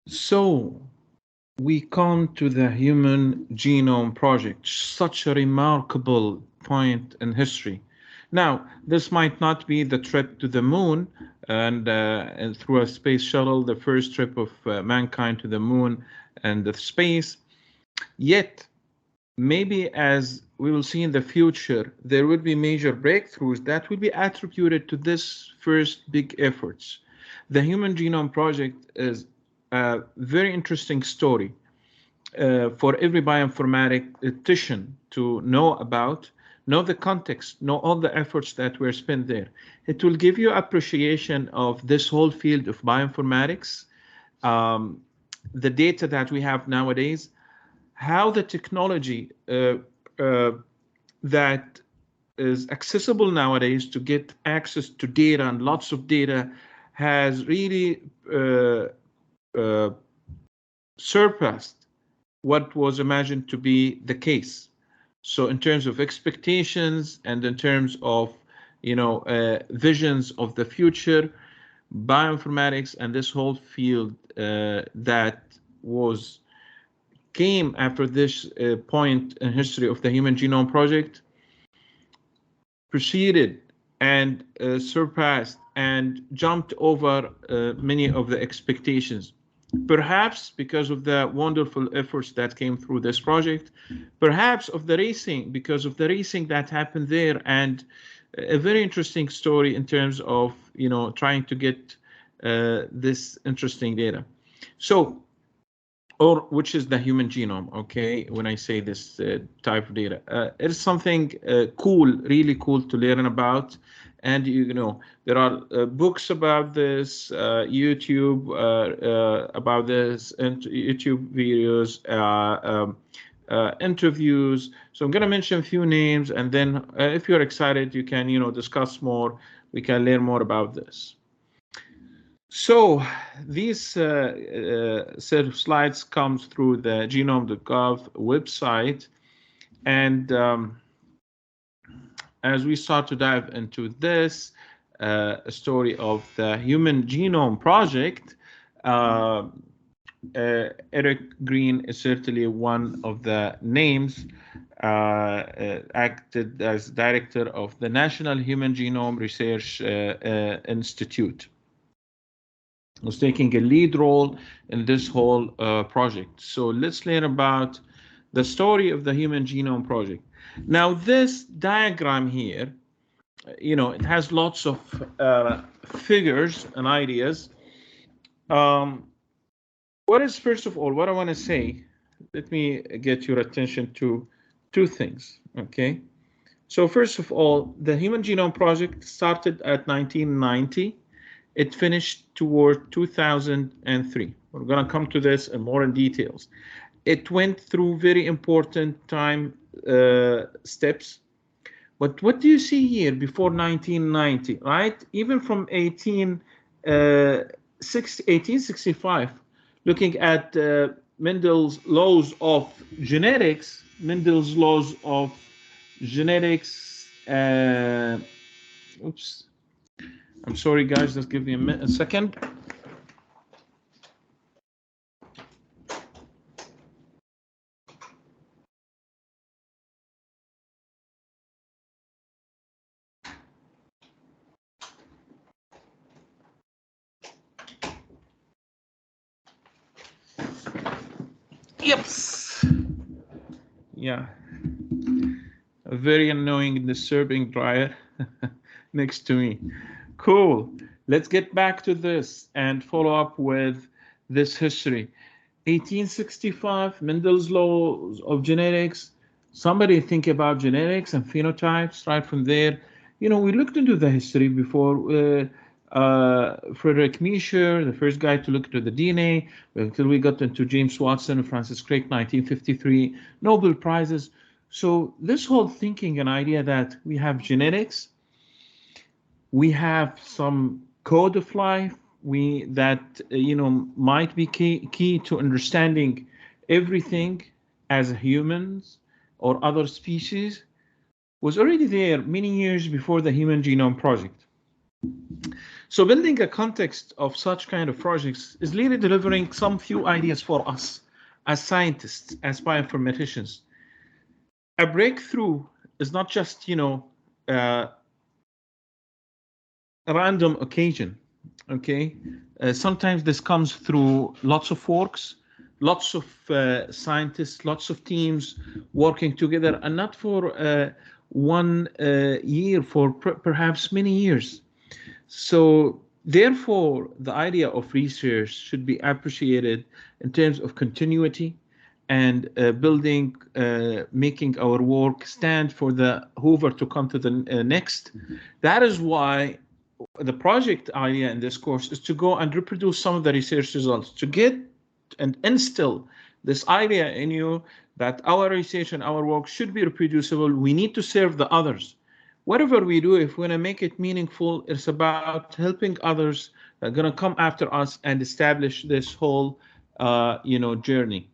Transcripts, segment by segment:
So we come to the Human Genome Project, such a remarkable point in history. Now, this might not be the trip to the moon and through a space shuttle, the first trip of mankind to the moon and the space. Yet, maybe as we will see in the future, there will be major breakthroughs that will be attributed to this first big efforts. The Human Genome Project is a very interesting story for every bioinformatician to know about, know the context, know all the efforts that were spent there. It will give you appreciation of this whole field of bioinformatics, the data that we have nowadays, how the technology that is accessible nowadays to get access to data and lots of data has really surpassed what was imagined to be the case. So in terms of expectations and in terms of visions of the future, bioinformatics and this whole field that came after this point in history of the Human Genome Project proceeded and surpassed and jumped over many of the expectations. Perhaps because of the wonderful efforts that came through this project, perhaps of the racing, because of the racing that happened there, and a very interesting story in terms of trying to get this interesting data. So, or which is the human genome, okay, when I say this type of data. It is something cool, really cool to learn about. And there are books about this, YouTube about this, and YouTube videos, interviews. So I'm going to mention a few names, and then if you're excited, you can discuss more. We can learn more about this. So these set of slides comes through the genome.gov website, and as we start to dive into this story of the Human Genome Project, Eric Green is certainly one of the names. Acted as director of the National Human Genome Research Institute. Was taking a lead role in this whole project. So let's learn about the story of the Human Genome Project. Now, this diagram here, it has lots of figures and ideas. What is, first of all, what I want to say, let me get your attention to two things, okay? So first of all, the Human Genome Project started at 1990. It finished toward 2003. We're going to come to this in more in details. It went through very important time steps. But what do you see here before 1990, right? Even from 1865, looking at Mendel's laws of genetics, oops. I'm sorry, guys, just give me a second. Yep. Yeah. A very annoying, disturbing dryer next to me. Cool. Let's get back to this and follow up with this history. 1865, Mendel's laws of genetics. Somebody think about genetics and phenotypes right from there. We looked into the history before. Frederick Miescher, the first guy to look into the DNA, until we got into James Watson and Francis Crick, 1953, Nobel Prizes. So this whole thinking and idea that we have genetics, we have some code of life, might be key to understanding everything as humans or other species, was already there many years before the Human Genome Project. So building a context of such kind of projects is really delivering some few ideas for us as scientists, as bioinformaticians. A breakthrough is not just, a random occasion, okay? Sometimes this comes through lots of works, lots of scientists, lots of teams working together, and not for one year, for perhaps many years. So therefore, the idea of research should be appreciated in terms of continuity and building, making our work stand for the whoever to come to the next. That is why the project idea in this course is to go and reproduce some of the research results, to get and instill this idea in you that our research and our work should be reproducible. We need to serve the others. Whatever we do, if we want to make it meaningful, it's about helping others that are going to come after us and establish this whole, journey.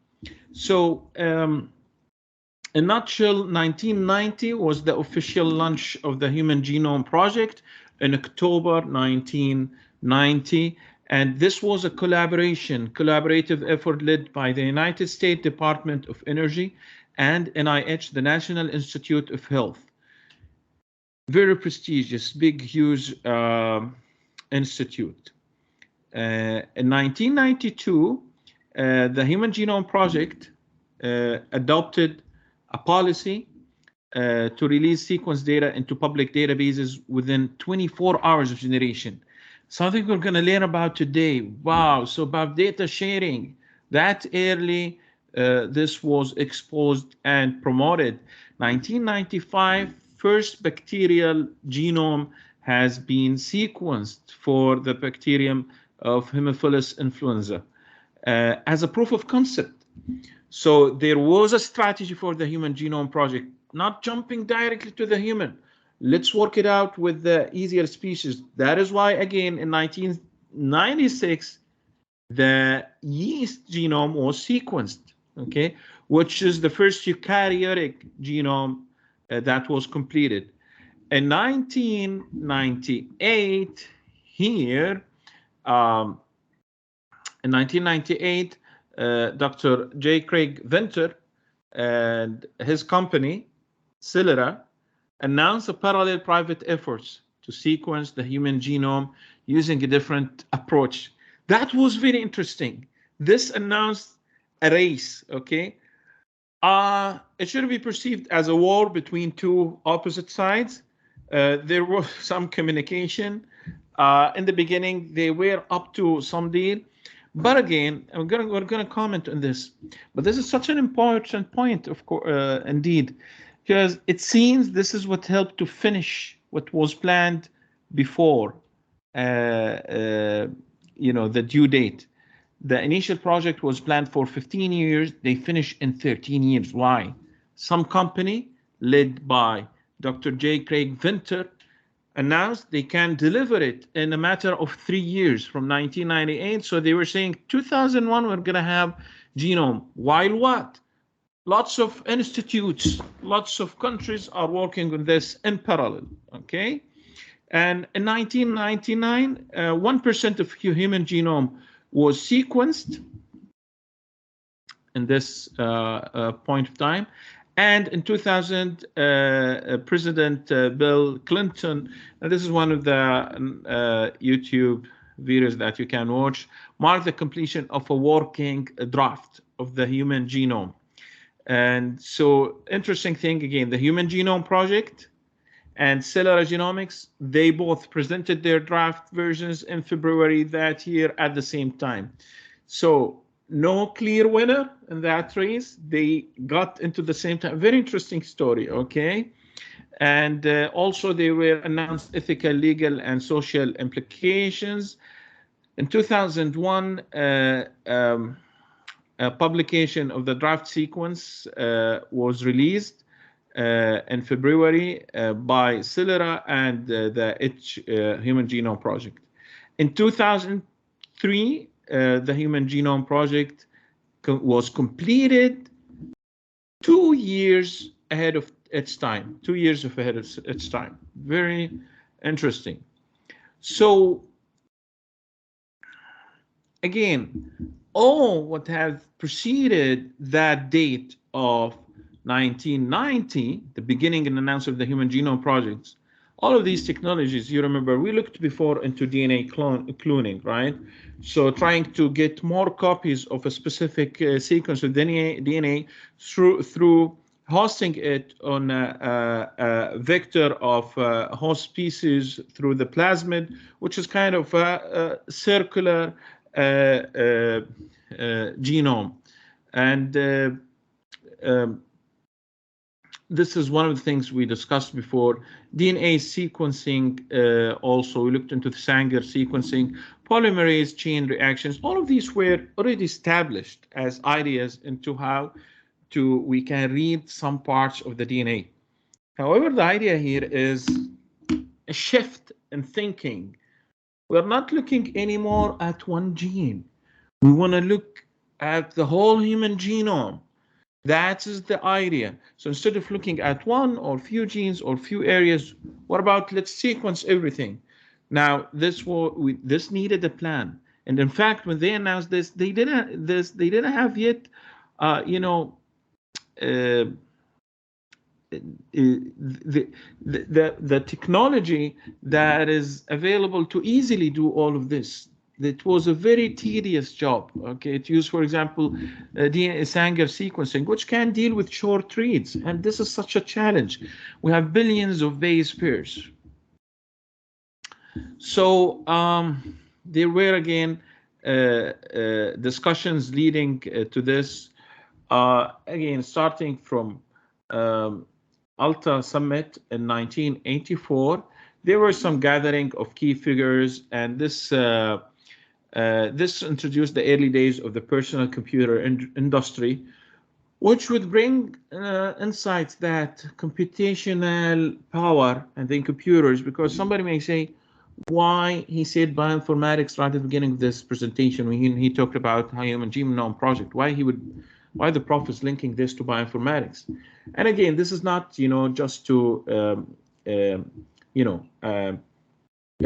So, in a nutshell, 1990 was the official launch of the Human Genome Project in October 1990. And this was a collaborative effort led by the United States Department of Energy and NIH, the National Institute of Health. Very prestigious, big, huge institute. In 1992, the Human Genome Project adopted a policy to release sequence data into public databases within 24 hours of generation. Something we're going to learn about today. Wow, so about data sharing, that early this was exposed and promoted. 1995, first bacterial genome has been sequenced for the bacterium of Haemophilus influenza as a proof of concept. So there was a strategy for the Human Genome Project, not jumping directly to the human. Let's work it out with the easier species. That is why, again, in 1996, the yeast genome was sequenced, okay, which is the first eukaryotic genome that was completed. In 1998, here, in 1998, Dr. J. Craig Venter and his company, Celera, announced a parallel private efforts to sequence the human genome using a different approach. That was very interesting. This announced a race, okay? It shouldn't be perceived as a war between two opposite sides. There was some communication. In the beginning, they were up to some deal. But again, we're gonna comment on this. But this is such an important point, of course, indeed, because it seems this is what helped to finish what was planned before, the due date. The initial project was planned for 15 years. They finished in 13 years. Why? Some company led by Dr. J. Craig Venter announced they can deliver it in a matter of 3 years from 1998. So they were saying 2001, we're going to have genome. While what? Lots of institutes, lots of countries are working on this in parallel, okay? And in 1999, 1% of human genome was sequenced in this point of time. And in 2000, President Bill Clinton, and this is one of the YouTube videos that you can watch, marked the completion of a working draft of the Human Genome. And so, interesting thing again, the Human Genome Project and Celera Genomics, they both presented their draft versions in February that year at the same time. So no clear winner in that race. They got into the same time. Very interesting story, okay? And also they were announced ethical, legal, and social implications. In 2001, a publication of the draft sequence was released in February by Celera and the Human Genome Project. In 2003, the Human Genome Project was completed 2 years ahead of its time. 2 years ahead of its time. Very interesting. So again, all what has preceded that date of 1990, the beginning and announcement of the Human Genome Project, all of these technologies, you remember, we looked before into DNA cloning, right? So trying to get more copies of a specific sequence of DNA through hosting it on a vector of host species through the plasmid, which is kind of a circular genome. And this is one of the things we discussed before. DNA sequencing, also we looked into the Sanger sequencing, polymerase chain reactions. All of these were already established as ideas into how we can read some parts of the DNA. However, the idea here is a shift in thinking. We're not looking anymore at one gene. We want to look at the whole human genome. That is the idea. So instead of looking at one or few genes or few areas, what about let's sequence everything? Now this needed a plan, and in fact, when they announced this, they didn't have yet, you know, the technology that is available to easily do all of this. It was a very tedious job. Okay, it used, for example, DNA Sanger sequencing, which can deal with short reads, and this is such a challenge. We have billions of base pairs. So there were again discussions leading to this. Again, starting from Alta Summit in 1984, there were some gathering of key figures, and this introduced the early days of the personal computer industry, which would bring insights that computational power and then computers, because somebody may say, why he said bioinformatics right at the beginning of this presentation when he talked about Human Genome Project, why the prof is linking this to bioinformatics. And again, this is not, just to, it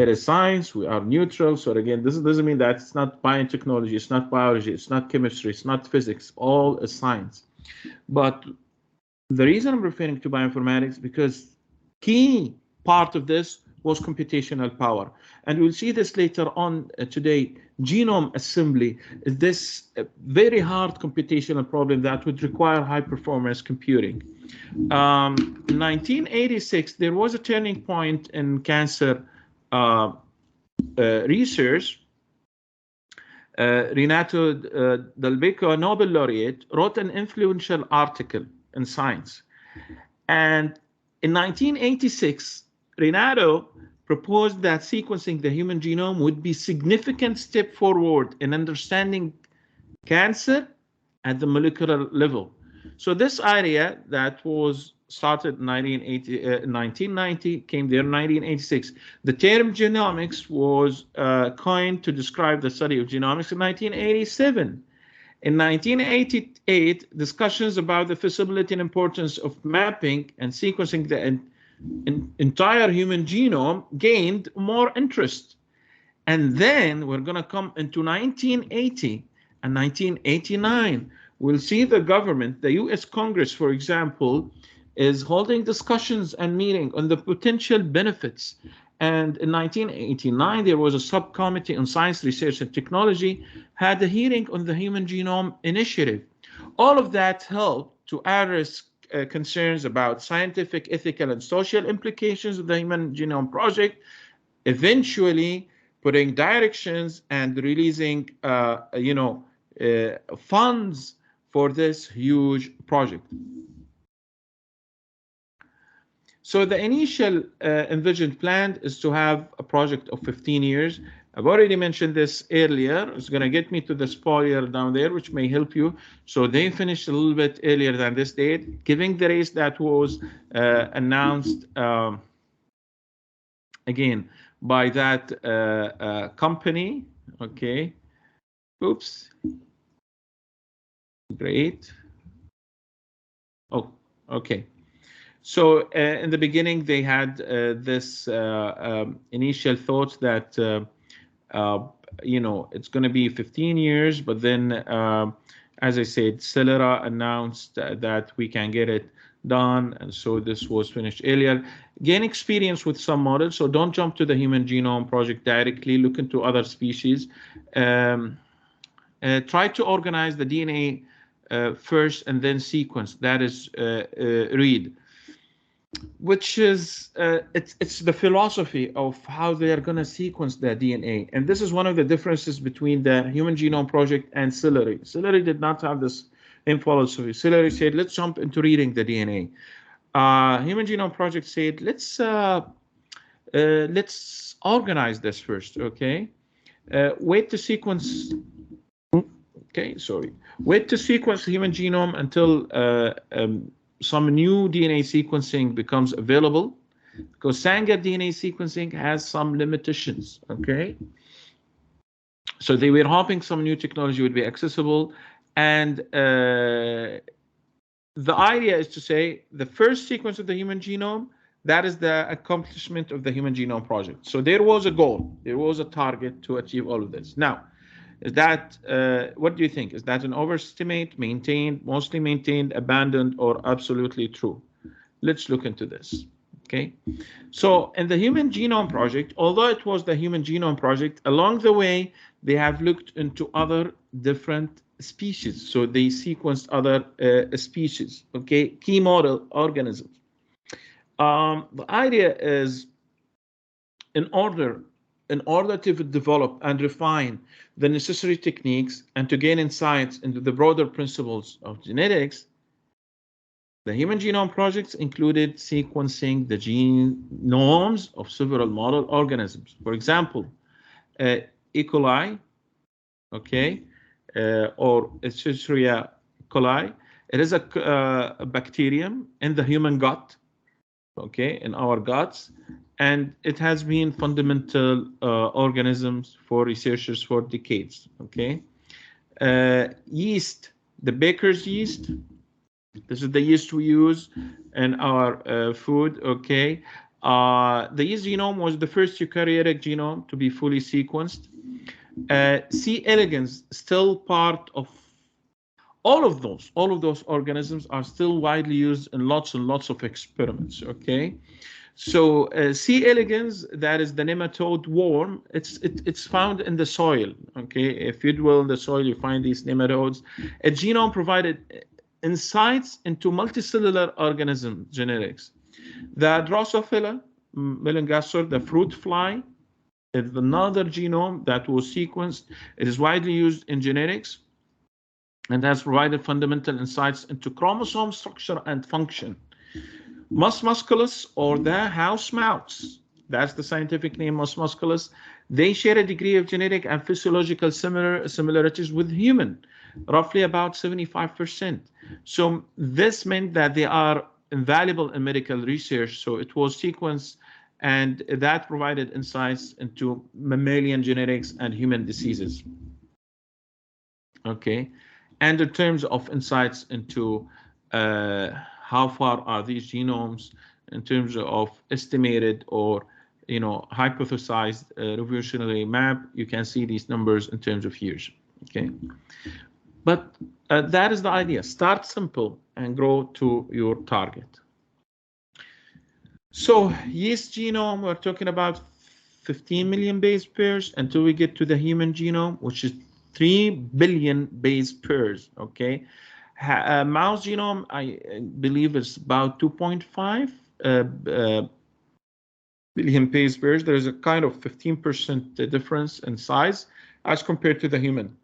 is science, we are neutral. So again, this doesn't mean that it's not biotechnology, it's not biology, it's not chemistry, it's not physics, all is science. But the reason I'm referring to bioinformatics, because key part of this was computational power. And we'll see this later on today. Genome assembly is this very hard computational problem that would require high performance computing. In 1986, there was a turning point in cancer research. Renato Dal Becco, a Nobel laureate, wrote an influential article in Science. And in 1986, Renato proposed that sequencing the human genome would be a significant step forward in understanding cancer at the molecular level. So this idea that was started in 1990 came there in 1986. The term genomics was coined to describe the study of genomics in 1987. In 1988, discussions about the feasibility and importance of mapping and sequencing the entire human genome gained more interest. And then we're going to come into 1980 and 1989. We'll see the government, the US Congress, for example, is holding discussions and meeting on the potential benefits. And in 1989, there was a subcommittee on science, research, and technology, had a hearing on the Human Genome Initiative. All of that helped to address concerns about scientific, ethical, and social implications of the Human Genome Project, eventually putting directions and releasing, funds for this huge project. So the initial envisioned plan is to have a project of 15 years. I've already mentioned this earlier. It's going to get me to the spoiler down there, which may help you. So they finished a little bit earlier than this date, giving the race that was announced again by that company. Okay. Oops. Great. Oh, okay. So in the beginning, they had this initial thought that it's going to be 15 years, but then, as I said, Celera announced that we can get it done, and so this was finished earlier. Gain experience with some models, so don't jump to the Human Genome Project directly. Look into other species. Try to organize the DNA first and then sequence. That is read, which is it's the philosophy of how they are going to sequence the DNA. And this is one of the differences between the Human Genome Project and Celery. Celery did not have this same philosophy. Celery said, let's jump into reading the DNA. Human Genome Project said, let's organize this first, okay? Wait to sequence. Okay, sorry. Wait to sequence the human genome until some new DNA sequencing becomes available, because Sanger DNA sequencing has some limitations, okay? So they were hoping some new technology would be accessible, and the idea is to say the first sequence of the human genome, that is the accomplishment of the Human Genome Project. So there was a goal, there was a target to achieve all of this. Now, is that, what do you think? Is that an overestimate, maintained, mostly maintained, abandoned, or absolutely true? Let's look into this, okay? So in the Human Genome Project, although it was the Human Genome Project, along the way, they have looked into other different species. So they sequenced other species, okay? Key model organisms. The idea is, in order to develop and refine the necessary techniques and to gain insights into the broader principles of genetics, the Human Genome Project included sequencing the genomes of several model organisms. For example, E. coli, okay, or Escherichia coli. It is a bacterium in the human gut, okay, in our guts, and it has been fundamental organisms for researchers for decades, okay. Yeast, the baker's yeast, this is the yeast we use in our food, okay. The yeast genome was the first eukaryotic genome to be fully sequenced. C. elegans, still part of all of those organisms, are still widely used in lots and lots of experiments, okay. So C. elegans, that is the nematode worm, it's found in the soil, okay. If you dwell in the soil, you find these nematodes. A genome provided insights into multicellular organism genetics. The Drosophila melanogaster, the fruit fly, is another genome that was sequenced. It is widely used in genetics and has provided fundamental insights into chromosome structure and function. Mus musculus, or the house mouse, that's the scientific name, Mus musculus, they share a degree of genetic and physiological similarities with human, roughly about 75%. So this meant that they are invaluable in medical research. So it was sequenced, and that provided insights into mammalian genetics and human diseases. Okay, and in terms of insights into how far are these genomes in terms of estimated or hypothesized revolutionary map, you can see these numbers in terms of years. Okay, but that is the idea. Start simple and grow to your target. So yeast genome, we're talking about 15 million base pairs until we get to the human genome, which is 3 billion base pairs, okay? Mouse genome, I believe, is about 2.5 billion base pairs. There's a kind of 15% difference in size as compared to the human.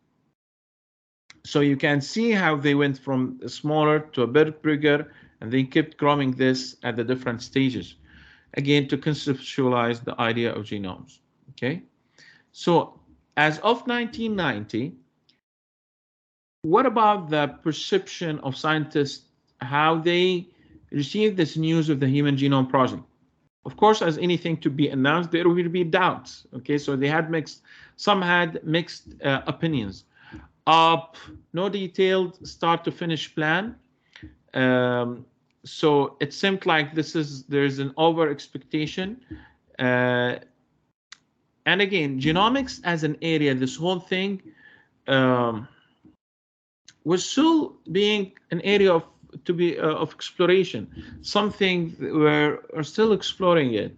So you can see how they went from smaller to a bit bigger, and they kept growing this at the different stages. Again, to conceptualize the idea of genomes, okay? So as of 1990, what about the perception of scientists, how they received this news of the Human Genome Project? Of course, as anything to be announced, there will be doubts, okay? So they had some had mixed opinions. No detailed start to finish plan. So it seemed like there's an over expectation. Uh, and again, genomics as an area, this whole thing um, was still being an area of exploration, something we're still exploring it.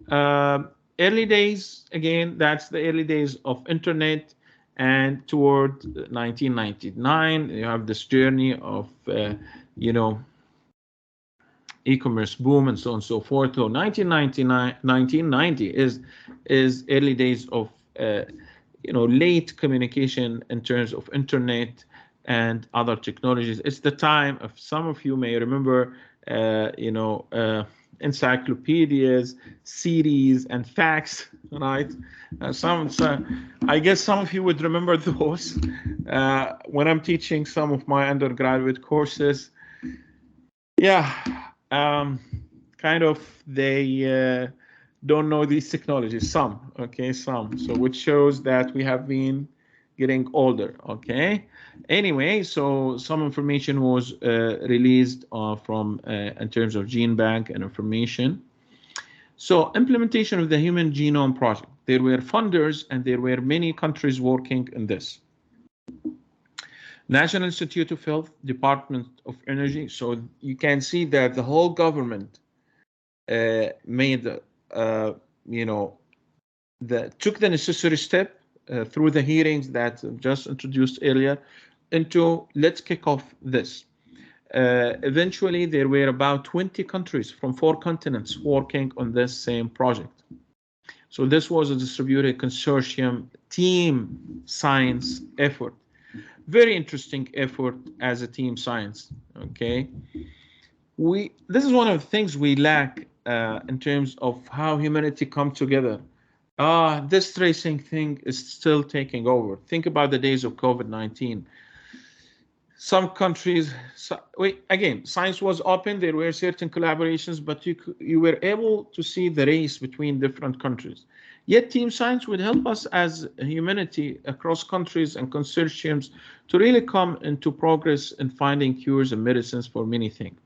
Early days, again, that's the early days of internet, and toward 1999, you have this journey of you know e-commerce boom and so on and so forth. So 1990 is early days of late communication in terms of internet and other technologies. It's the time of, some of you may remember, encyclopedias, CDs, and fax, right? I guess some of you would remember those. When I'm teaching some of my undergraduate courses, yeah, kind of they don't know these technologies. Some, okay, some. So which shows that we have been getting older. Okay. Anyway, so some information was released from in terms of gene bank and information. So implementation of the Human Genome Project. There were funders and there were many countries working in this. National Institute of Health, Department of Energy. So you can see that the whole government made, took the necessary step through the hearings that just introduced earlier into let's kick off this. Eventually, there were about 20 countries from 4 continents working on this same project. So this was a distributed consortium team science effort. Very interesting effort as a team science, okay? This is one of the things we lack in terms of how humanity come together. This tracing thing is still taking over. Think about the days of COVID-19. Some countries, again, science was open, there were certain collaborations, but you were able to see the race between different countries. Yet team science would help us as humanity across countries and consortiums to really come into progress in finding cures and medicines for many things.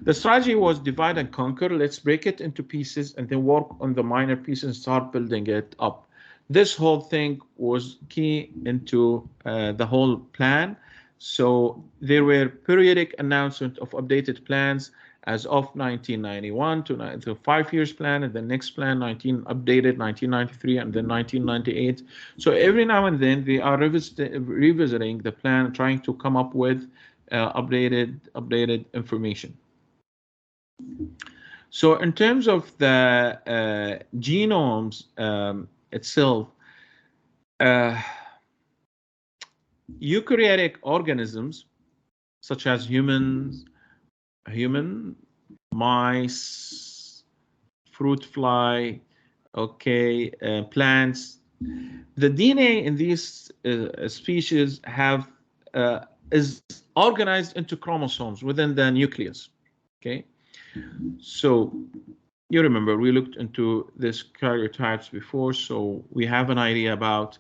The strategy was divide and conquer. Let's break it into pieces and then work on the minor pieces and start building it up. This whole thing was key into the whole plan. So there were periodic announcements of updated plans as of 1991 to the 5 years plan, and the next plan updated 1993 and then 1998. So every now and then they are revisiting the plan, trying to come up with updated information. So in terms of the genomes itself, eukaryotic organisms such as human, mice, fruit fly, okay, plants. The DNA in these species is organized into chromosomes within the nucleus. Okay, so you remember we looked into this karyotypes before, so we have an idea about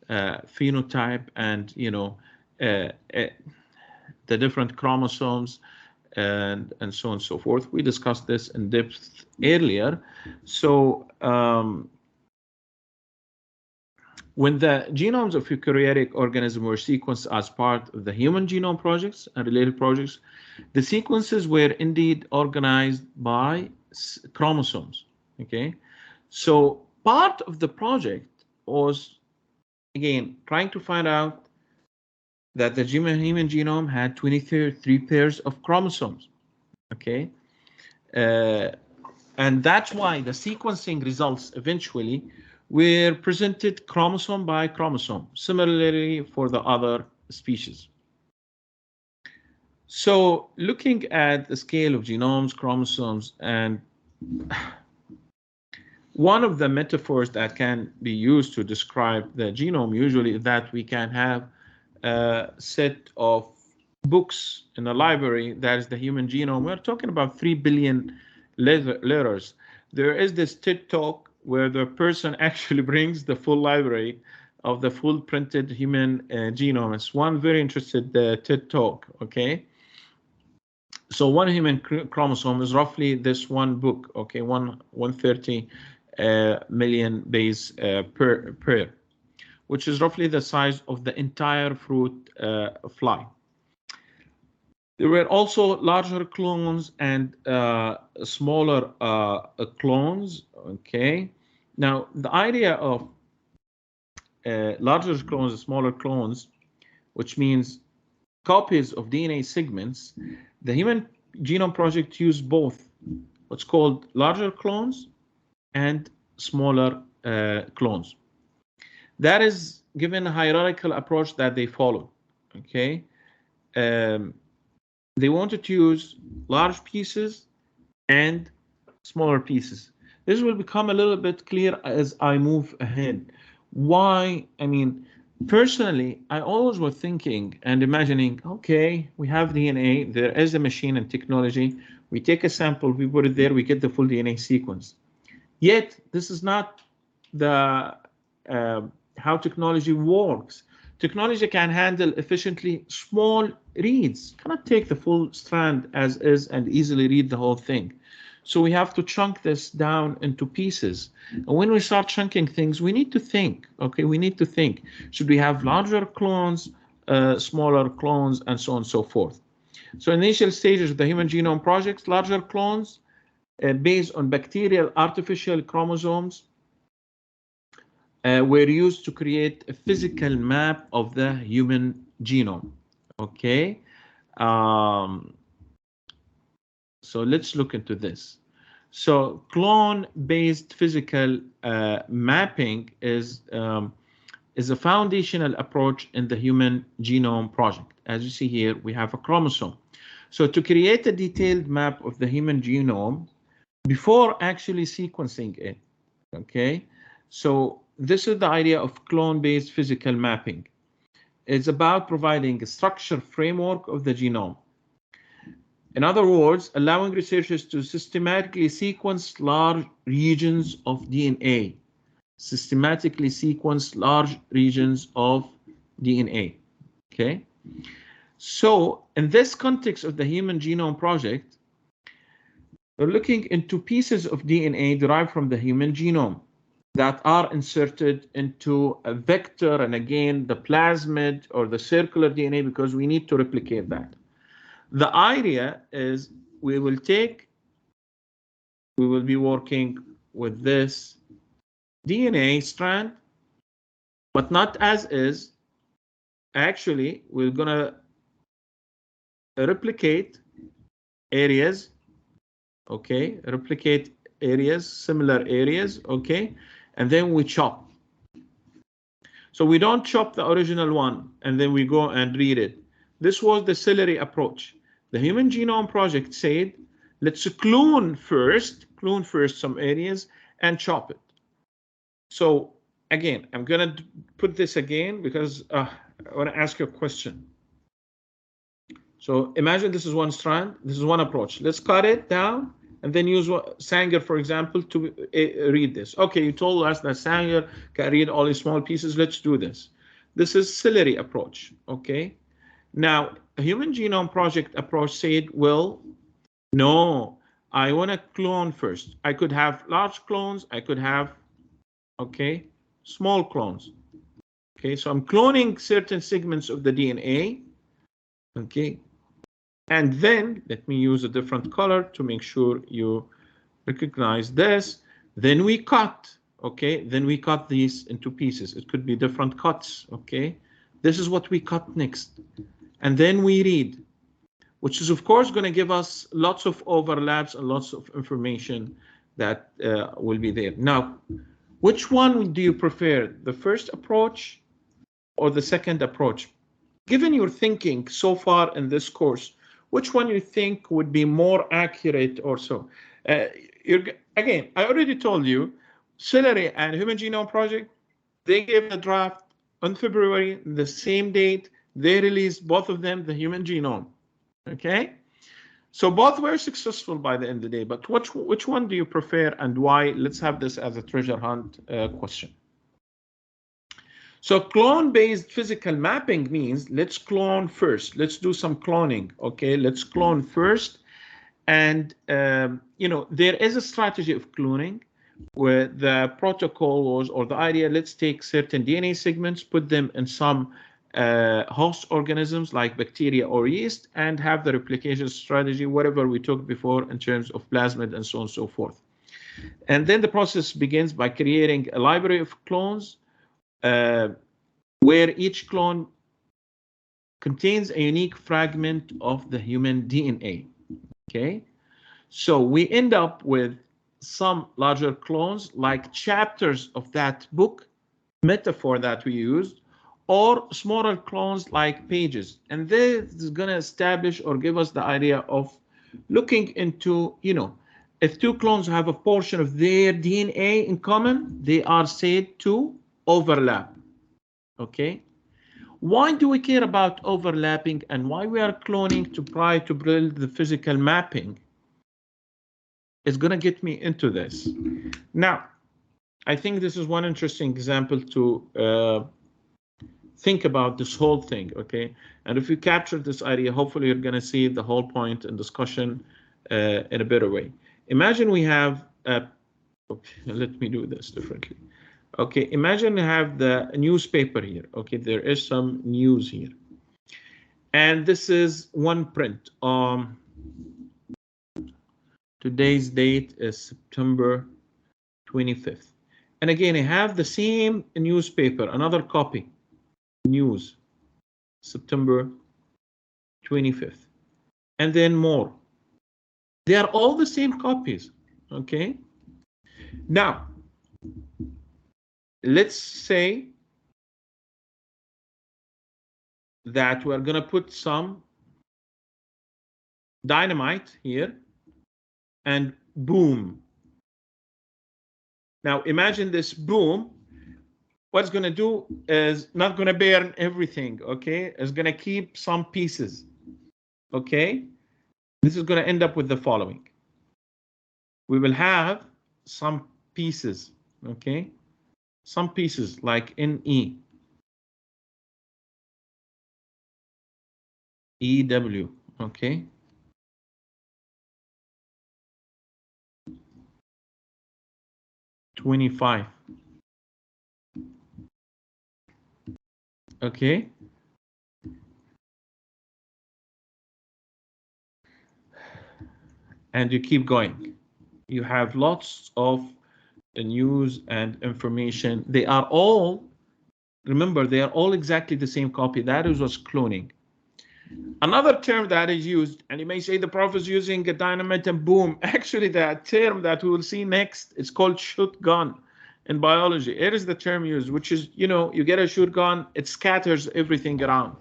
phenotype and the different chromosomes and so on and so forth. We discussed this in depth earlier. So when the genomes of eukaryotic organisms were sequenced as part of the Human Genome Projects and related projects, the sequences were indeed organized by chromosomes. Okay, so part of the project was, again, trying to find out that the human genome had 23 pairs of chromosomes. Okay, and that's why the sequencing results eventually were presented chromosome by chromosome, similarly for the other species. So looking at the scale of genomes, chromosomes, and one of the metaphors that can be used to describe the genome usually is that we can have a set of books in a library that is the human genome. We're talking about 3 billion letters. There is this TED Talk where the person actually brings the full library of the full printed human genome. It's one very interesting TED Talk, okay? So one human chromosome is roughly this one book, okay, 130 million base per, which is roughly the size of the entire fruit fly. There were also larger clones and smaller clones, okay? Now, the idea of larger clones, smaller clones, which means copies of DNA segments, the Human Genome Project used both what's called larger clones and smaller clones. That is given a hierarchical approach that they followed, okay? They wanted to use large pieces and smaller pieces. This will become a little bit clear as I move ahead. Why? I mean, personally, I always was thinking and imagining, okay, we have DNA, there is a machine and technology, we take a sample, we put it there, we get the full DNA sequence. Yet, this is not the how technology works. Technology can handle efficiently small reads, cannot take the full strand as is and easily read the whole thing. So we have to chunk this down into pieces. And when we start chunking things, we need to think, okay, we need to think, should we have larger clones, smaller clones, and so on and so forth. So initial stages of the Human Genome Project, larger clones based on bacterial artificial chromosomes were used to create a physical map of the human genome, okay? So let's look into this. So clone-based physical mapping is a foundational approach in the Human Genome Project. As you see here, we have a chromosome. So to create a detailed map of the human genome before actually sequencing it, okay? So this is the idea of clone-based physical mapping. It's about providing a structured framework of the genome. In other words, allowing researchers to systematically sequence large regions of DNA. Systematically sequence large regions of DNA, okay? So in this context of the Human Genome Project, we're looking into pieces of DNA derived from the human genome that are inserted into a vector, and again, the plasmid or the circular DNA, because we need to replicate that. The idea is we will be working with this DNA strand, but not as is. Actually, we're gonna replicate areas, okay? Replicate areas, similar areas, okay? And then we chop. So we don't chop the original one and then we go and read it. This was the celery approach. The Human Genome Project said, let's clone first some areas and chop it. So again, I'm gonna put this again because I wanna ask you a question. So imagine this is one strand, this is one approach. Let's cut it down and then use Sanger, for example, to read this. Okay, you told us that Sanger can read all these small pieces, let's do this. This is celery approach, okay? Now, a Human Genome Project approach said, well, no, I want to clone first. I could have large clones, I could have, okay, small clones. Okay, so I'm cloning certain segments of the DNA, okay? And then, let me use a different color to make sure you recognize this. Then we cut, okay? Then we cut these into pieces. It could be different cuts, okay? This is what we cut next. And then we read, which is of course going to give us lots of overlaps and lots of information that will be there. Now, which one do you prefer, the first approach or the second approach? Given your thinking so far in this course, which one you think would be more accurate or so? Again, I already told you, Celery and Human Genome Project, they gave a draft on February, the same date. They released both of them, the human genome, okay? So both were successful by the end of the day, but which one do you prefer and why? Let's have this as a treasure hunt question. So clone-based physical mapping means let's clone first. Let's do some cloning, okay? Let's clone first. And, there is a strategy of cloning where the protocol was, or the idea, let's take certain DNA segments, put them in some host organisms like bacteria or yeast, and have the replication strategy, whatever we took before in terms of plasmid and so on and so forth. And then the process begins by creating a library of clones where each clone contains a unique fragment of the human DNA, okay? So we end up with some larger clones like chapters of that book, metaphor that we used, or smaller clones like pages. And this is going to establish or give us the idea of looking into, if two clones have a portion of their DNA in common, they are said to overlap, okay? Why do we care about overlapping and why we are cloning to try to build the physical mapping? Is going to get me into this. Now, I think this is one interesting example to think about this whole thing, okay? And if you capture this idea, hopefully you're going to see the whole point and discussion in a better way. Imagine we have, okay, let me do this differently. Okay, imagine we have the newspaper here. Okay, there is some news here. And this is one print. Today's date is September 25th. And again, I have the same newspaper, another copy, news, September 25th. And then more. They are all the same copies, okay? Now, let's say that we're going to put some dynamite here and boom. Now imagine this boom. What's going to do is not going to burn everything, okay? It's going to keep some pieces, okay? This is going to end up with the following. We will have some pieces, okay? Some pieces like NE, EW, okay? $25. Okay. And you keep going. You have lots of news and information. They are all, remember, they are all exactly the same copy. That is what's cloning. Another term that is used, and you may say the prof is using a dynamite and boom. Actually, that term that we will see next is called shotgun in biology. It is the term used, which is, you get a shotgun, it scatters everything around.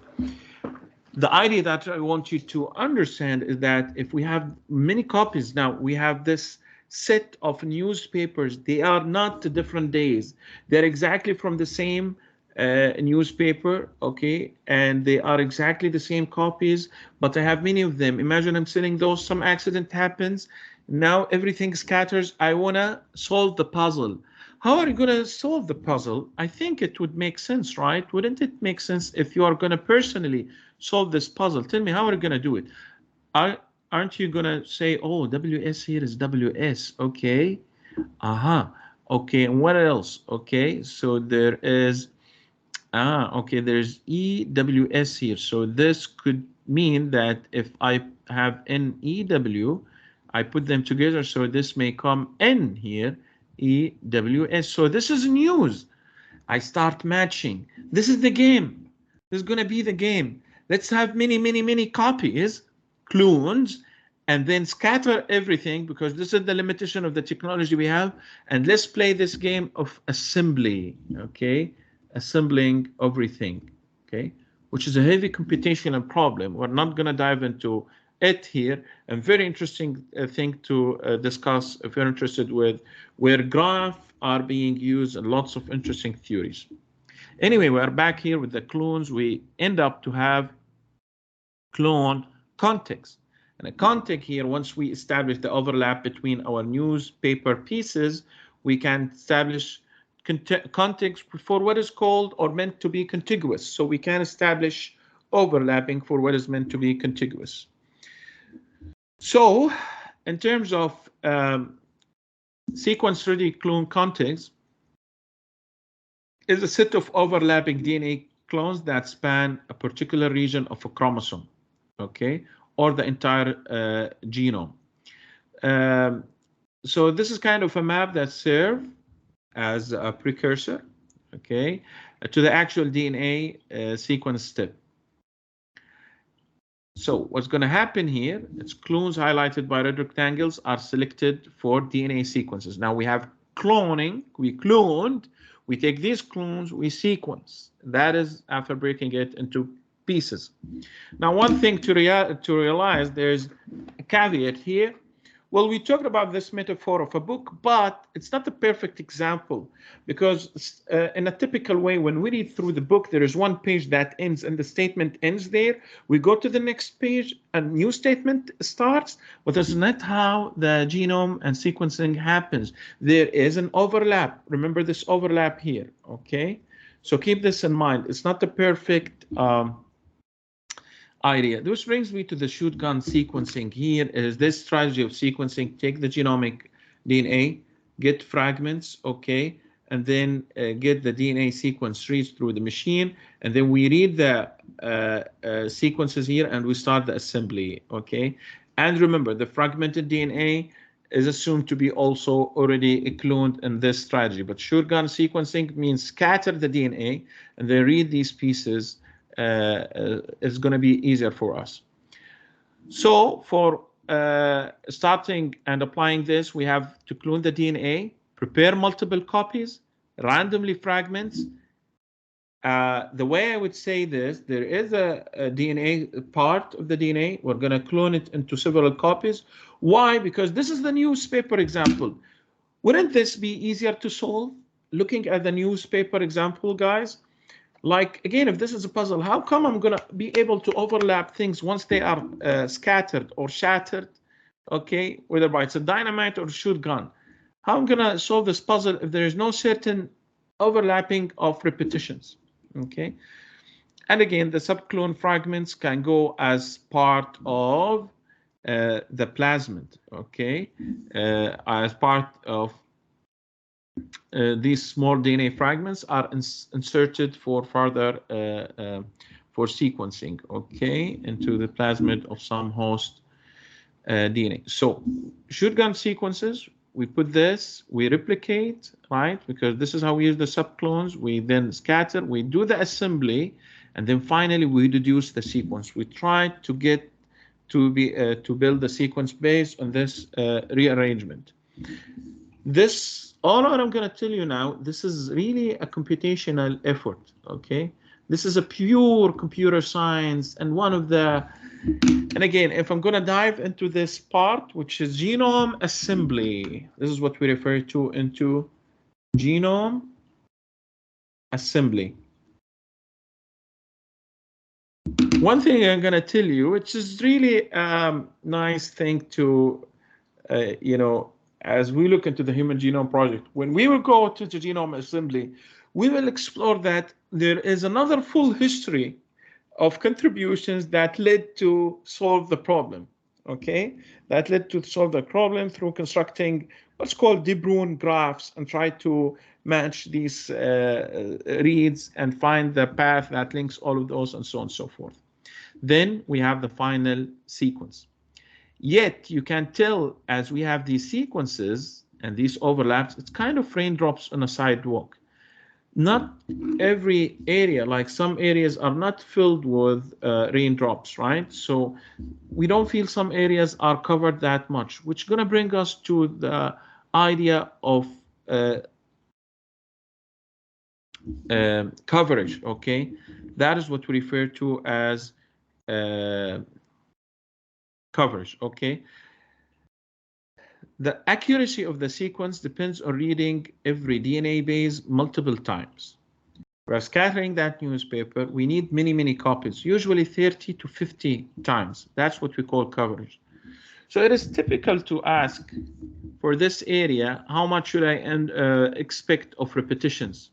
The idea that I want you to understand is that if we have many copies, now we have this set of newspapers, they are not different days. They're exactly from the same newspaper, okay, and they are exactly the same copies, but I have many of them. Imagine I'm selling those, some accident happens, now everything scatters. I want to solve the puzzle. How are you going to solve the puzzle? I think it would make sense, right? Wouldn't it make sense if you are going to personally solve this puzzle? Tell me, how are you going to do it? Aren't you going to say, oh, WS here is WS, okay, okay, and what else? Okay, so there is okay, there's EWS here. So this could mean that if I have NEW, I put them together, so this may come N here, EWS. So this is news. I start matching. This is the game. This is going to be the game. Let's have many copies, clones, and then scatter everything, because this is the limitation of the technology we have. And let's play this game of assembly, okay? Assembling everything, okay, which is a heavy computational problem. We're not going to dive into it here. A very interesting thing to discuss if you're interested with where graphs are being used and lots of interesting theories. Anyway, we're back here with the clones. We end up to have clone context. And a context here, once we establish the overlap between our newspaper pieces, we can establish context for what is called or meant to be contiguous. So we can establish overlapping for what is meant to be contiguous. So in terms of sequence-ready clone context, is a set of overlapping DNA clones that span a particular region of a chromosome, okay, or the entire genome. So this is kind of a map that serves as a precursor, okay, to the actual DNA sequence step. So what's going to happen here? It's clones highlighted by red rectangles are selected for DNA sequences. Now we have cloning. We cloned. We take these clones, we sequence. That is after breaking it into pieces. Now, one thing to realize, there's a caveat here. Well, we talked about this metaphor of a book, but it's not a perfect example because in a typical way, when we read through the book, there is one page that ends and the statement ends there. We go to the next page, a new statement starts, but that's not how the genome and sequencing happens. There is an overlap. Remember this overlap here, okay? So keep this in mind. It's not the perfect idea. This brings me to the shotgun sequencing. Here is this strategy of sequencing. Take the genomic DNA, get fragments, okay, and then get the DNA sequence reads through the machine, and then we read the sequences here and we start the assembly, okay? And remember, the fragmented DNA is assumed to be also already cloned in this strategy, but shotgun sequencing means scatter the DNA and then read these pieces. Is going to be easier for us. So for starting and applying this, we have to clone the DNA, prepare multiple copies, randomly fragments. The way I would say this, there is a DNA part of the DNA. We're going to clone it into several copies. Why? Because this is the newspaper example. Wouldn't this be easier to solve? Looking at the newspaper example, guys. Like, again, if this is a puzzle, how come I'm going to be able to overlap things once they are scattered or shattered, okay, whether by it's a dynamite or a shotgun? How I'm going to solve this puzzle if there is no certain overlapping of repetitions, okay? And again, the subclone fragments can go as part of the plasmid, okay, as part of these small DNA fragments are inserted for further for sequencing, okay, into the plasmid of some host DNA. So shotgun sequences, we put this, we replicate, right? Because this is how we use the subclones. We then scatter, we do the assembly, and then finally we deduce the sequence. We try to get to build the sequence based on this rearrangement. This, all what I'm going to tell you now, this is really a computational effort, okay? This is a pure computer science, and one of the, and again, if I'm going to dive into this part, which is genome assembly, this is what we refer to into genome assembly. One thing I'm going to tell you, which is really a nice thing to, you know, as we look into the Human Genome Project, when we will go to the genome assembly, we will explore that there is another full history of contributions that led to solve the problem, okay? That led to solve the problem through constructing what's called De Bruijn graphs and try to match these reads and find the path that links all of those and so on and so forth. Then we have the final sequence. Yet you can tell as we have these sequences and these overlaps, it's kind of raindrops on a sidewalk. Not every area, like some areas are not filled with raindrops, right? So we don't feel some areas are covered that much, which is going to bring us to the idea of coverage, okay? That is what we refer to as coverage, okay? The accuracy of the sequence depends on reading every DNA base multiple times. We're scattering that newspaper. We need many, many copies, usually 30 to 50 times. That's what we call coverage. So it is typical to ask for this area, how much should I expect of repetitions?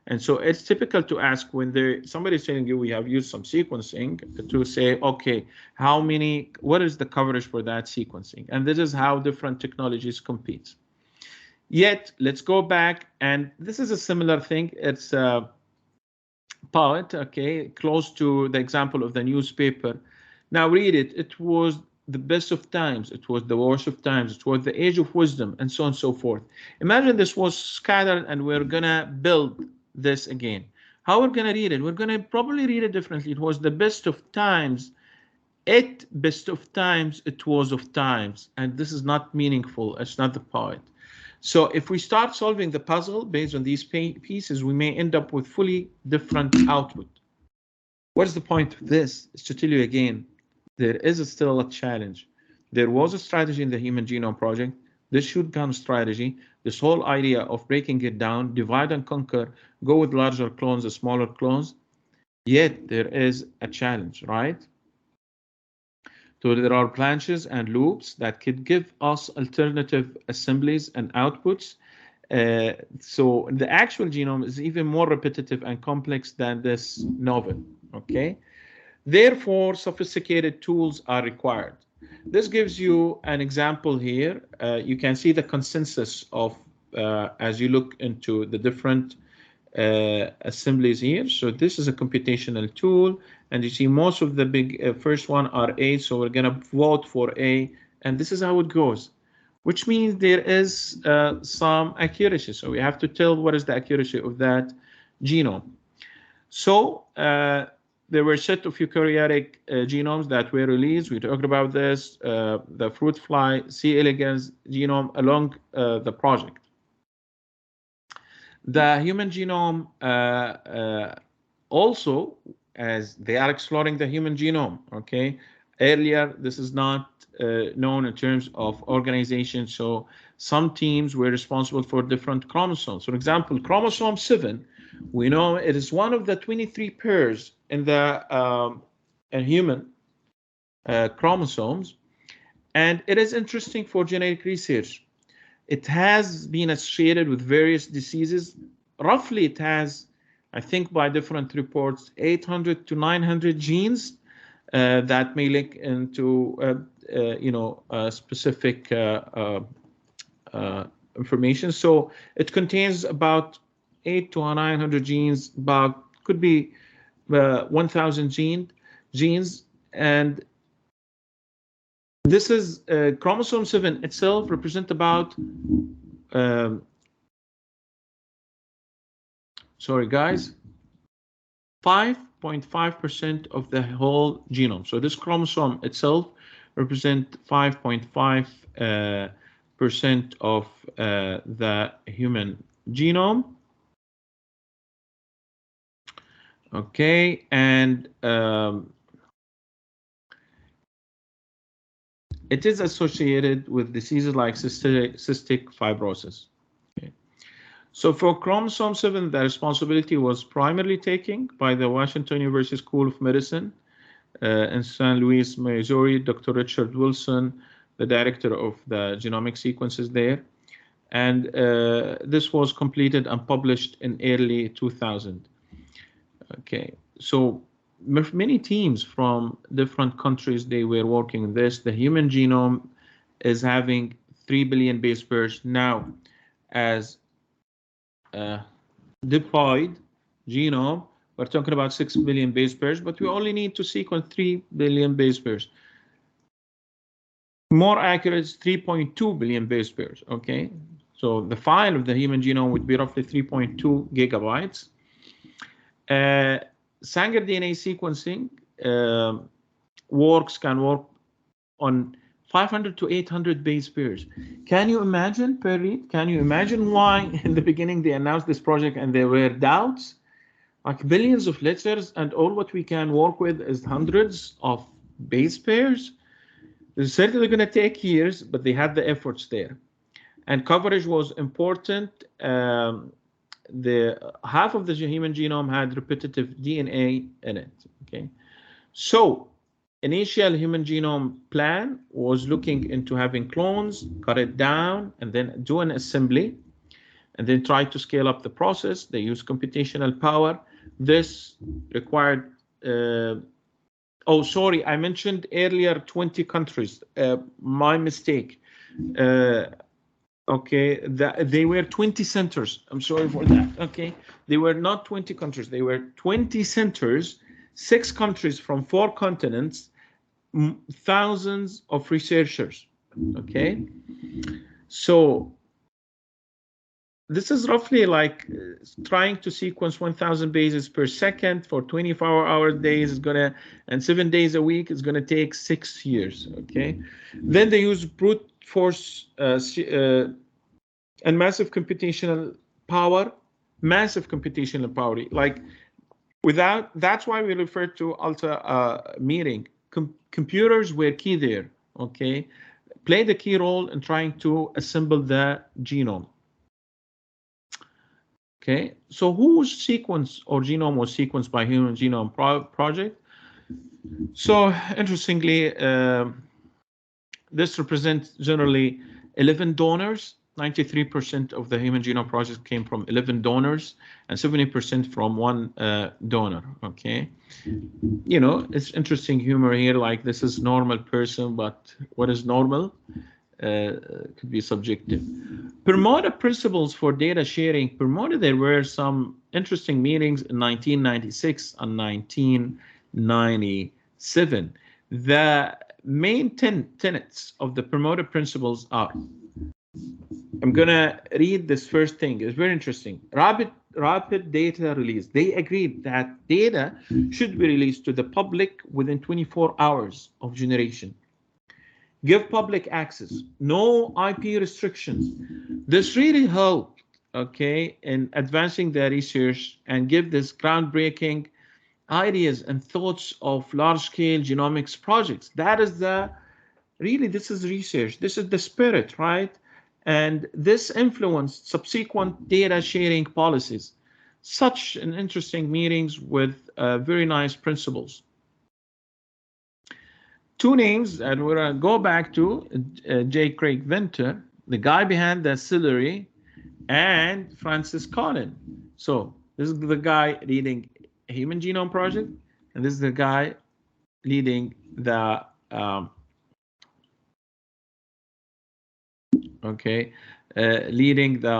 And so it's typical to ask when somebody's telling you we have used some sequencing to say, okay, what is the coverage for that sequencing? And this is how different technologies compete. Yet, let's go back, and this is a similar thing. It's a poet, okay, close to the example of the newspaper. Now read it. It was the best of times. It was the worst of times. It was the age of wisdom, and so on and so forth. Imagine this was scattered, and we're going to build this again. How we're going to read it? We're going to probably read it differently. It was the best of times. Best of times, it was of times. And this is not meaningful. It's not the poet. So if we start solving the puzzle based on these pieces, we may end up with fully different output. What is the point of this? Is to tell you again, there is still a challenge. There was a strategy in the Human Genome Project. This shotgun strategy, this whole idea of breaking it down, divide and conquer, go with larger clones, smaller clones. Yet there is a challenge, right? So there are branches and loops that could give us alternative assemblies and outputs. So the actual genome is even more repetitive and complex than this novel, okay? Therefore, sophisticated tools are required. This gives you an example here. You can see the consensus of, as you look into the different assemblies here. So this is a computational tool, and you see most of the big first one are A, so we're going to vote for A, and this is how it goes, which means there is some accuracy. So we have to tell what is the accuracy of that genome. So there were a set of eukaryotic genomes that were released. We talked about this, the fruit fly, C. elegans genome along the project. The human genome also, as they are exploring the human genome, okay? Earlier, this is not known in terms of organization. So some teams were responsible for different chromosomes. For example, chromosome 7, we know it is one of the 23 pairs in the human chromosomes. And it is interesting for genetic research. It has been associated with various diseases. Roughly, it has, I think by different reports, 800 to 900 genes that may link into, specific information. So it contains about 8 to 900 genes, about could be 1,000 genes, and this is chromosome 7 itself represent about, sorry guys, 5.5% of the whole genome. So this chromosome itself represent 5.5% of the human genome. Okay, and it is associated with diseases like cystic fibrosis. Okay. So for chromosome 7, the responsibility was primarily taken by the Washington University School of Medicine in St. Louis, Missouri, Dr. Richard Wilson, the director of the genomic sequences there. And this was completed and published in early 2000. Okay, so many teams from different countries, they were working on this. The human genome is having 3 billion base pairs now. As diploid genome, we're talking about 6 billion base pairs, but we only need to sequence 3 billion base pairs. More accurate, 3.2 billion base pairs, okay? So the file of the human genome would be roughly 3.2 gigabytes. Sanger DNA sequencing can work on 500 to 800 base pairs. Can you imagine, Perry? Can you imagine why in the beginning they announced this project and there were doubts? Like billions of letters, and all what we can work with is hundreds of base pairs. It's certainly going to take years, but they had the efforts there. And coverage was important. The half of the human genome had repetitive DNA in it. Okay, so initial human genome plan was looking into having clones, cut it down, and then do an assembly, and then try to scale up the process. They use computational power. This required, oh, sorry, I mentioned earlier 20 countries. My mistake. Okay, they were 20 centers. I'm sorry for that. Okay, they were not 20 countries. They were 20 centers, 6 countries from 4 continents, thousands of researchers. Okay, so this is roughly like trying to sequence 1,000 bases per second for 24-hour days is gonna, and 7 days a week is gonna take 6 years. Okay, then they use brute force and massive computational power. Like without, that's why we refer to Alta meeting. Computers were key there. Okay, played a key role in trying to assemble the genome. Okay, so whose sequence or genome was sequenced by Human Genome Project? So interestingly, this represents generally 11 donors. 93% of the Human Genome Project came from 11 donors and 70% from one donor. Okay, you know, it's interesting humor here. Like this is normal person, but what is normal? Could be subjective. Promoted principles for data sharing. Promoted, there were some interesting meetings in 1996 and 1997. The main tenets of the promoted principles are, I'm gonna read this first thing. It's very interesting. Rapid data release. They agreed that data should be released to the public within 24 hours of generation. Give public access, no IP restrictions. This really helped, okay, in advancing the research and give this groundbreaking ideas and thoughts of large-scale genomics projects. That is the, really, this is research. This is the spirit, right? And this influenced subsequent data sharing policies. Such an interesting meetings with very nice principles. 2 names that we're going to go back to, J. Craig Venter, the guy behind the Celery, and Francis Collin. So this is the guy leading Human Genome Project, and this is the guy leading the leading the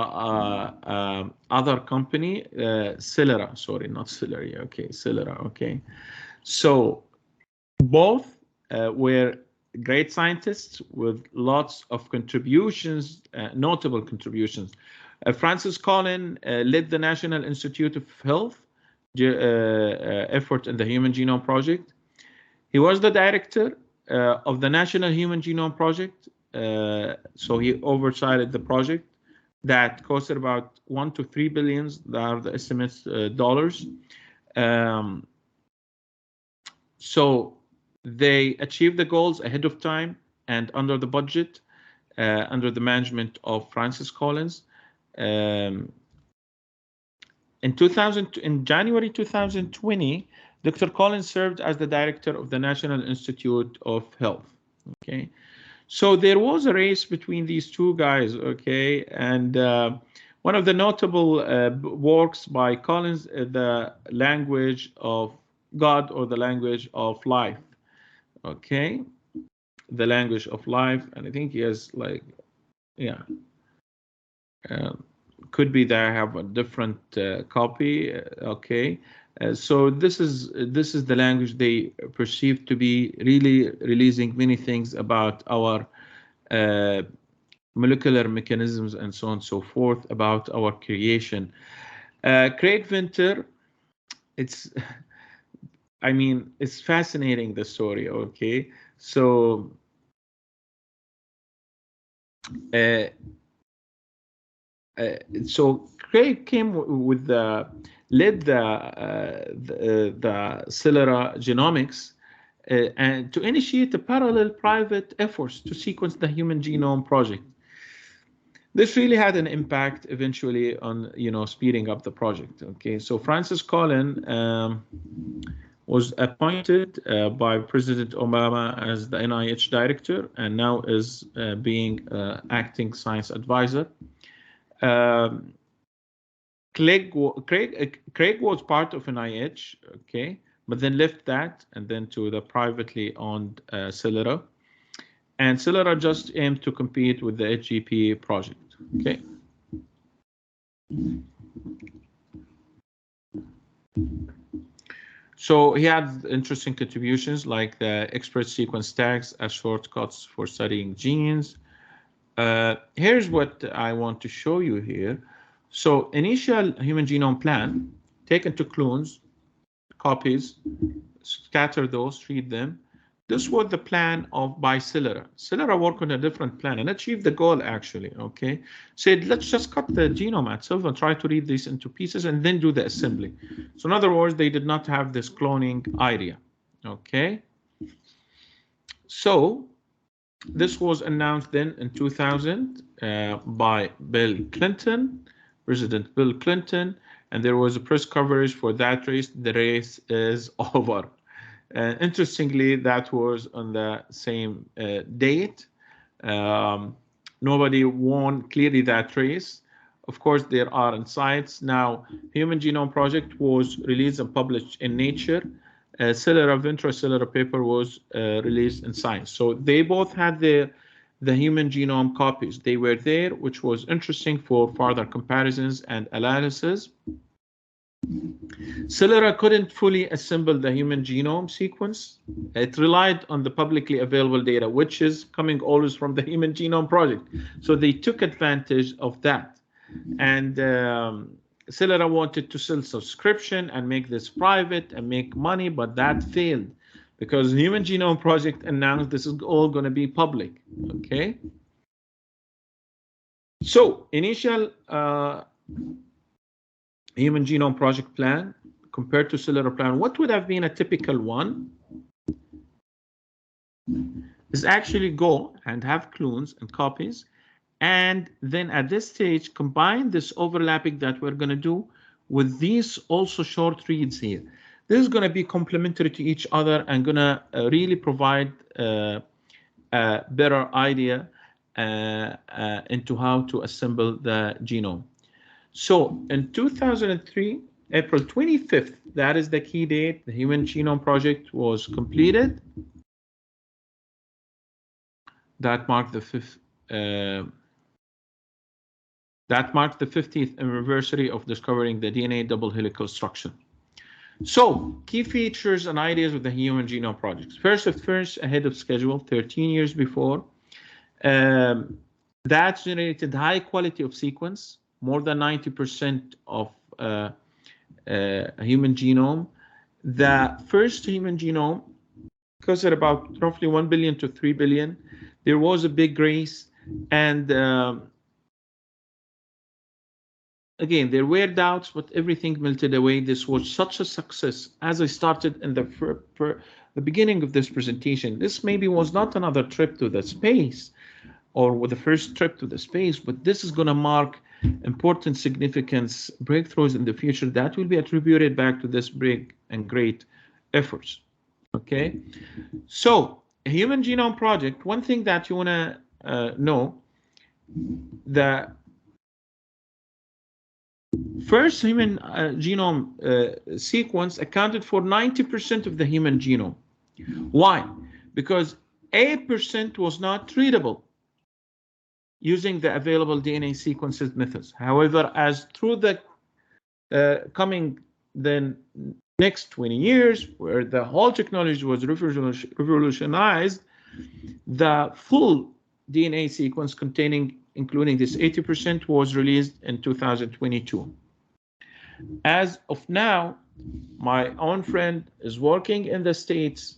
other company, Celera. Sorry, not Celery. Okay, Celera. Okay, so both were great scientists with lots of contributions, notable contributions. Francis Collin led the National Institute of Health effort in the Human Genome Project. He was the director of the National Human Genome Project, so he oversighted the project that costed about $1 to $3 billion. That are the estimates dollars. So they achieved the goals ahead of time and under the budget, under the management of Francis Collins. In January 2020, Dr. Collins served as the director of the National Institute of Health. Okay, so there was a race between these 2 guys. Okay, and one of the notable works by Collins, the language of God or the language of life. Okay, the language of life, and I think he has like, yeah, could be that I have a different copy. Okay, so this is the language they perceive to be really releasing many things about our molecular mechanisms and so on and so forth, about our creation. Craig Venter, it's, I mean, it's fascinating, the story. Okay, so so Craig came with led the Celera Genomics and to initiate a parallel private efforts to sequence the Human Genome Project. This really had an impact eventually on, you know, speeding up the project. Okay, so Francis Collin was appointed by President Obama as the NIH director, and now is being acting science advisor. Craig was part of NIH, okay, but then left that and then to the privately owned Celera. And Celera just aimed to compete with the HGP project, okay. So he had interesting contributions like the expert sequence tags as shortcuts for studying genes. Here's what I want to show you here. So initial human genome plan, taken to clones, copies, scatter those, treat them. This was the plan by Celera. Celera worked on a different plan and achieved the goal actually, okay? Said, let's just cut the genome itself and try to read this into pieces and then do the assembly. So in other words, they did not have this cloning idea, okay? So this was announced then in 2000 by Bill Clinton, President Bill Clinton, and there was a press coverage for that race. The race is over. Interestingly, that was on the same date. Nobody won clearly that race. Of course, there are insights. Now, Human Genome Project was released and published in Nature. Celera Celera paper was released in Science. So they both had the human genome copies. They were there, which was interesting for further comparisons and analysis. Celera couldn't fully assemble the human genome sequence. It relied on the publicly available data, which is coming always from the Human Genome Project. So they took advantage of that. And Celera wanted to sell subscription and make this private and make money, but that failed because the Human Genome Project announced this is all going to be public, okay? So initial Human Genome Project plan compared to Celera plan, what would have been a typical one is actually go and have clones and copies, and then at this stage combine this overlapping that we're going to do with these also short reads here. This is going to be complementary to each other and going to really provide a better idea into how to assemble the genome. So in 2003, April 25th, that is the key date, the Human Genome Project was completed. That marked the 50th anniversary of discovering the DNA double helical structure. So key features and ideas of the Human Genome Project. First, ahead of schedule, 13 years before. That generated high quality of sequence, more than 90% of human genome. The first human genome costed about roughly 1 billion to 3 billion. There was a big race, and again, there were doubts, but everything melted away. This was such a success. As I started in the beginning of this presentation, this maybe was not another trip to the space or with the first trip to the space, but this is going to mark important significance breakthroughs in the future that will be attributed back to this big and great efforts. Okay, so a Human Genome Project, one thing that you want to know, the first human genome sequence accounted for 90% of the human genome. Why? Because 8% was not treatable using the available DNA sequences methods. However, as through the coming then next 20 years, where the whole technology was revolutionized, the full DNA sequence including this 80% was released in 2022. As of now, my own friend is working in the States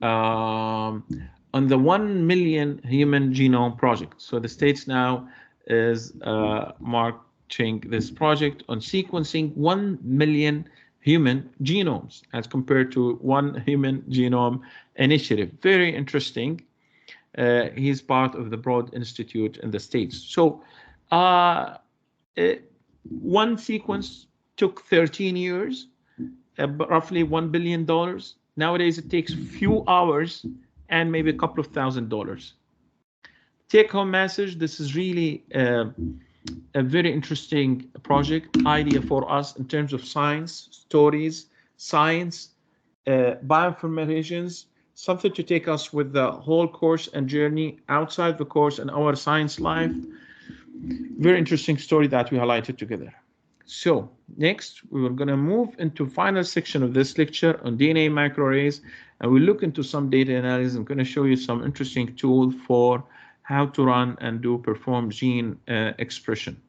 on the 1 million human genome project. So the States now is marching this project on sequencing 1 million human genomes as compared to 1 human genome initiative. Very interesting. He's part of the Broad Institute in the States. So one sequence took 13 years. roughly $1 billion. Nowadays, it takes a few hours and maybe a couple of $1,000s. Take-home message, this is really a very interesting project, idea for us in terms of science, stories, science, bioinformatics, something to take us with the whole course and journey outside the course and our science life. Very interesting story that we highlighted together. So next, we are going to move into final section of this lecture on DNA microarrays, and we'll look into some data analysis. I'm going to show you some interesting tool for how to run and perform gene expression.